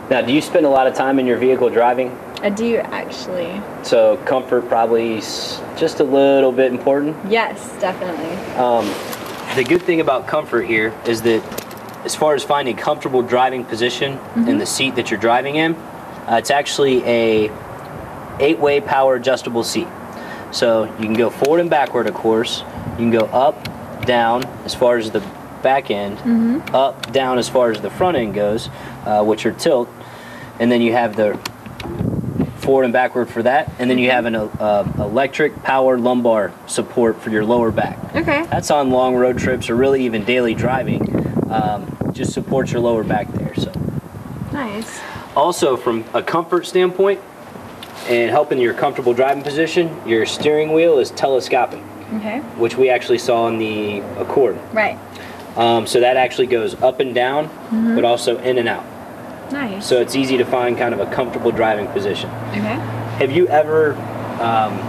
Now, do you spend a lot of time in your vehicle driving? I do, actually. So comfort probably just a little bit important? Yes, definitely. The good thing about comfort here is that as far as finding comfortable driving position in the seat that you're driving in, it's actually a 8-way power adjustable seat. So you can go forward and backward, of course. You can go up, down as far as the back end, up, down as far as the front end goes, which are tilt, and then you have the forward and backward for that, and then you have an electric power lumbar support for your lower back. Okay. That's on long road trips or really even daily driving. Just supports your lower back there. So Nice. also from a comfort standpoint and helping your comfortable driving position, your steering wheel is telescopic, Okay. which we actually saw in the Accord. Right. So that actually goes up and down, but also in and out. Nice. So it's easy to find kind of a comfortable driving position. Okay. Have you ever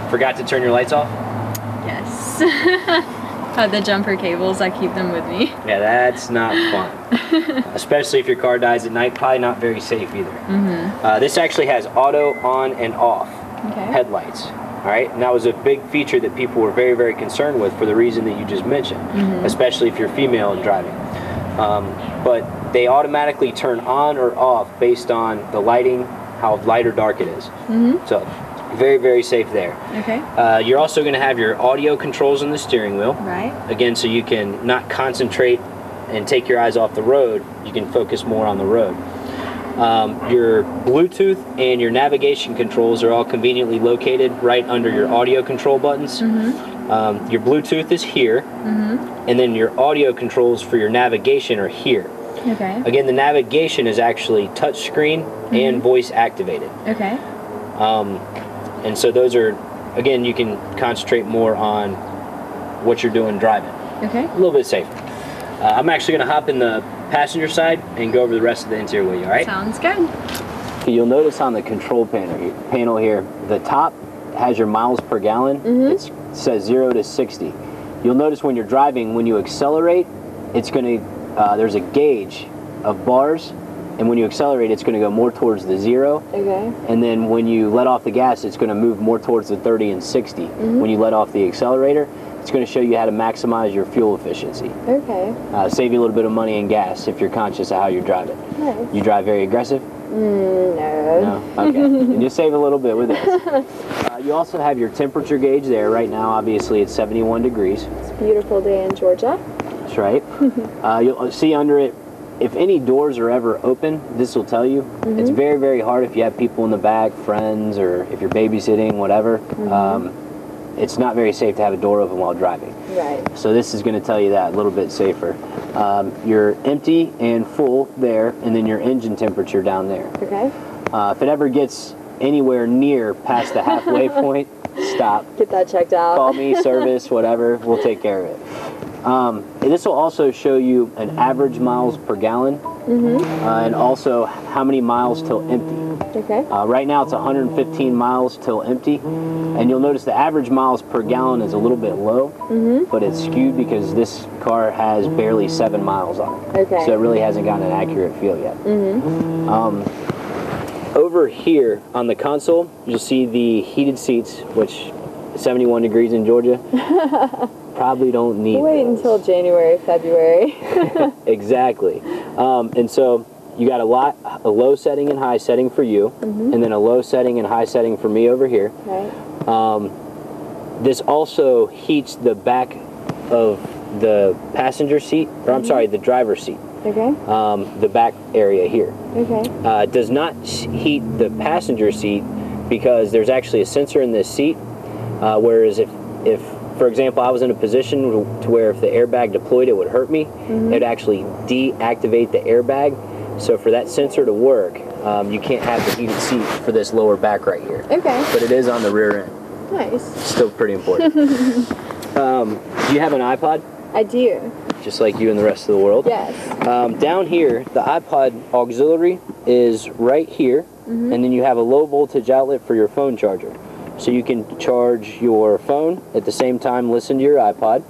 forgot to turn your lights off? Yes. The jumper cables, I keep them with me. Yeah, that's not fun. Especially if your car dies at night, probably not very safe either. This actually has auto on and off headlights. All right, and that was a big feature that people were very, very concerned with for the reason that you just mentioned, especially if you're female and driving. But they automatically turn on or off based on the lighting, how light or dark it is. So very, very safe there. Okay. You're also going to have your audio controls on the steering wheel. Right. Again, so you can not concentrate and take your eyes off the road. You can focus more on the road. Your Bluetooth and your navigation controls are all conveniently located right under your audio control buttons. Your Bluetooth is here, and then your audio controls for your navigation are here. Okay. Again, the navigation is actually touchscreen and voice activated. Okay. And so those are, again, you can concentrate more on what you're doing driving. Okay. A little bit safer. I'm actually going to hop in the passenger side and go over the rest of the interior with you, all right? Sounds good. You'll notice on the control panel here, the top has your miles per gallon. It says 0 to 60. You'll notice when you're driving, when you accelerate, it's going to, there's a gauge of bars, and when you accelerate, it's going to go more towards the 0. Okay. And then when you let off the gas, it's going to move more towards the 30 and 60. When you let off the accelerator, it's going to show you how to maximize your fuel efficiency. Okay. Save you a little bit of money in gas if you're conscious of how you're driving. Nice. You drive very aggressive? No. No? Okay. And you save a little bit with this. You also have your temperature gauge there. Right now, obviously, it's 71 degrees. It's a beautiful day in Georgia. That's right. You'll see under it, if any doors are ever open, this will tell you. It's very, very hard if you have people in the back, friends, or if you're babysitting, whatever. It's not very safe to have a door open while driving. Right. So this is going to tell you that a little bit safer. You're empty and full there, and then your engine temperature down there. Okay. If it ever gets anywhere near past the halfway point, stop. Get that checked out. Call me, service, whatever. We'll take care of it. This will also show you an average miles per gallon, and also how many miles till empty. Okay. Right now it's 115 miles till empty, and you'll notice the average miles per gallon is a little bit low, but it's skewed because this car has barely 7 miles on it. Okay. So it really hasn't gotten an accurate feel yet. Over here on the console, you'll see the heated seats, which 71 degrees in Georgia. Probably don't need Wait those. until January, February. Exactly. And so you got a low setting and high setting for you, and then a low setting and high setting for me over here. Right. This also heats the back of the passenger seat, or I'm sorry, the driver's seat. Okay. The back area here. Okay. Does not heat the passenger seat because there's actually a sensor in this seat, whereas if for example, I was in a position to where if the airbag deployed, it would hurt me. It'd actually deactivate the airbag. So for that sensor to work, you can't have the heated seat for this lower back right here. Okay. But it is on the rear end. Nice. Still pretty important. Do you have an iPod? I do. Just like you and the rest of the world? Yes. Down here, the iPod auxiliary is right here, and then you have a low voltage outlet for your phone charger. So you can charge your phone at the same time listen to your iPod.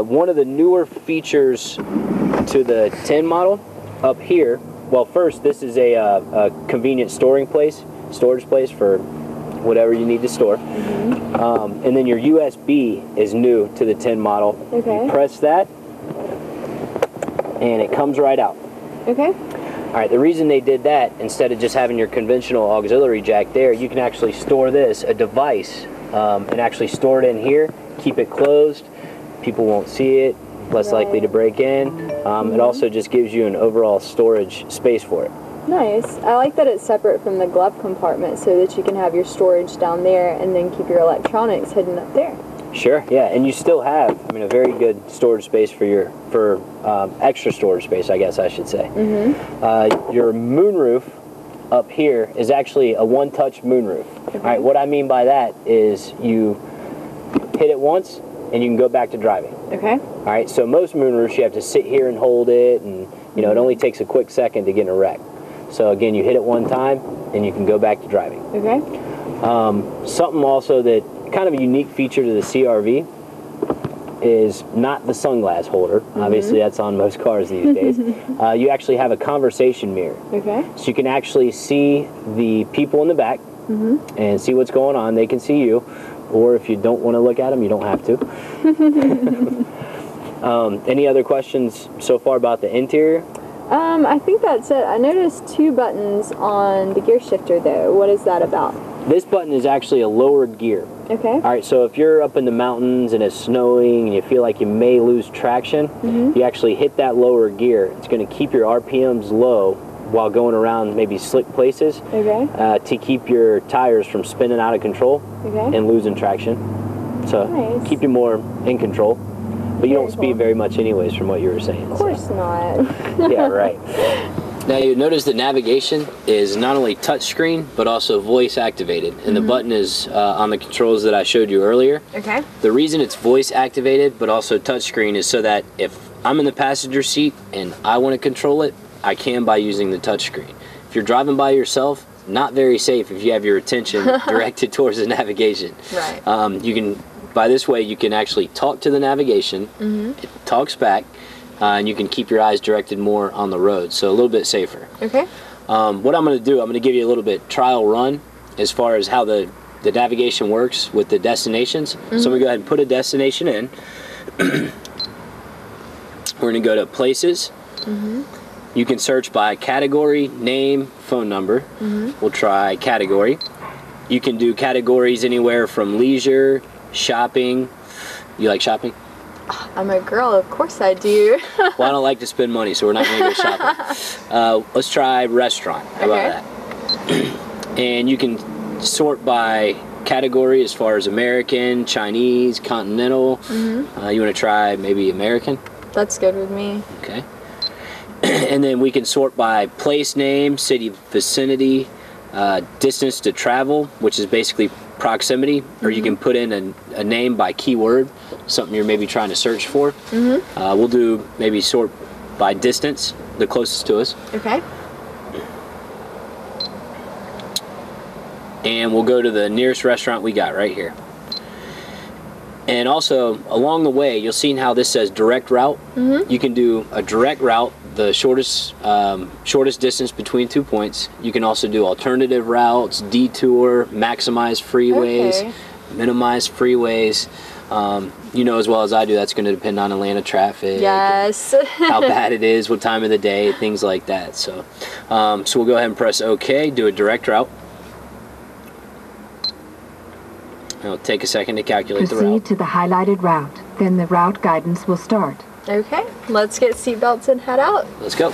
One of the newer features to the 10 model up here Well, first, this is a convenient storage place for whatever you need to store. And then your USB is new to the 10 model. Okay. You press that, and it comes right out. Okay. All right, the reason they did that, instead of just having your conventional auxiliary jack there, you can actually store a device, and actually store it in here, keep it closed, people won't see it, less likely to break in. It also just gives you an overall storage space for it. Nice. I like that it's separate from the glove compartment so that you can have your storage down there and then keep your electronics hidden up there. Sure, yeah, and you still have, a very good storage space for extra storage space, I guess I should say. Your moonroof up here is actually a one-touch moonroof. All right, what I mean by that is you hit it once and you can go back to driving. Okay. All right, so most moonroofs you have to sit here and hold it, and it only takes a quick second to get in a wreck. So again, you hit it one time and you can go back to driving. Okay. Something also that kind of a unique feature to the CR-V is not the sunglass holder. Obviously, that's on most cars these days. You actually have a conversation mirror. Okay. So you can actually see the people in the back and see what's going on. They can see you. Or if you don't want to look at them, you don't have to. Any other questions so far about the interior? I think that's it. I noticed 2 buttons on the gear shifter though. What is that about? This button is actually a lowered gear. Okay. All right, so if you're up in the mountains and it's snowing and you feel like you may lose traction, you actually hit that lower gear. It's going to keep your RPMs low while going around maybe slick places to keep your tires from spinning out of control and losing traction. So keep you more in control. But you don't speed very much anyways from what you were saying. Of course not. Yeah, right. Now you notice the navigation is not only touchscreen, but also voice activated. And the button is on the controls that I showed you earlier. Okay. The reason it's voice activated, but also touchscreen, is so that if I'm in the passenger seat and I want to control it, I can by using the touchscreen. If you're driving by yourself, not very safe if you have your attention directed towards the navigation. Right. By this way, you can actually talk to the navigation, it talks back, and you can keep your eyes directed more on the road, so a little bit safer. Okay. What I'm going to do, I'm going to give you a little bit trial run as far as how the navigation works with the destinations. So I'm going to go ahead and put a destination in. We're going to go to Places. You can search by category, name, phone number. We'll try category. You can do categories anywhere from leisure, shopping. You like shopping? I'm a girl, of course I do. Well, I don't like to spend money, so we're not going to go shopping. Let's try restaurant. How about that? And you can sort by category as far as American, Chinese, continental. You want to try maybe American? That's good with me. Okay. And then we can sort by place name, city vicinity, distance to travel, which is basically proximity, or you can put in a name by keyword, something you're maybe trying to search for. We'll do maybe sort by distance, the closest to us. Okay. And we'll go to the nearest restaurant we got right here. And also, along the way, you'll see how this says direct route. You can do a direct route, the shortest distance between 2 points. You can also do alternative routes, detour, maximize freeways, minimize freeways. You know as well as I do, that's going to depend on Atlanta traffic. Yes. How bad it is, what time of the day, things like that. So, so we'll go ahead and press OK, do a direct route. It'll take a second to calculate the route. Proceed to the highlighted route. Then the route guidance will start. Okay, let's get seatbelts and head out. Let's go.